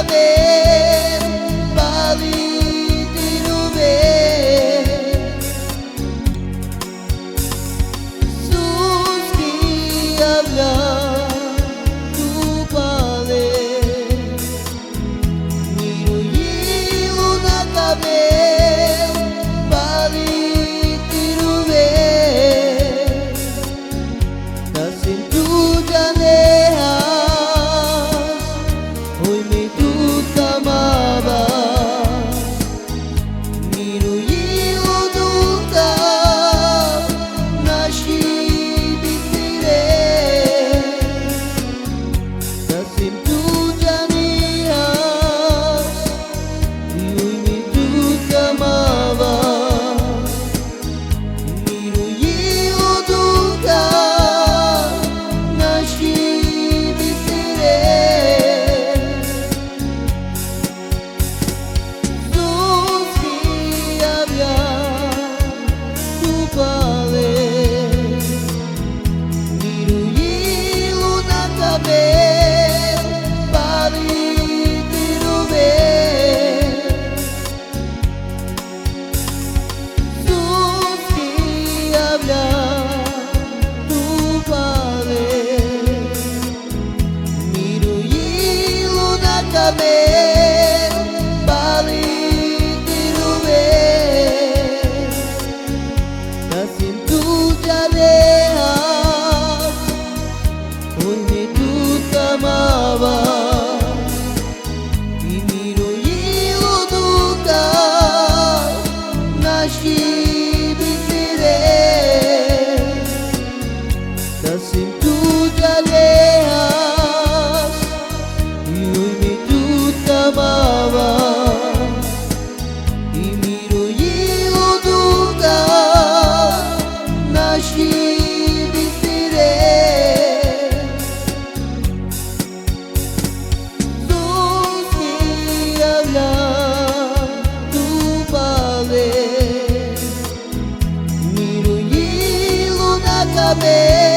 caber palitirube sus que habla tu pale miro hilo na caber palitirube nasin tu janehas hoy me tu tamaba miro hilo duta nashi bitire nasin tu janehas hoy me tu tamaba miro hilo duta nashi bitire sus que habla tu pale miro hilo na caber palitirube sus que habla tu pale miro hilo na caber palitirube nasin tu janehas hoy me tu tamaba miro hilo duta nashi bitire nasin tu janehas hoy me tu tamaba miro hilo duta nashi bitire sus que habla tu pale miro hilo na caber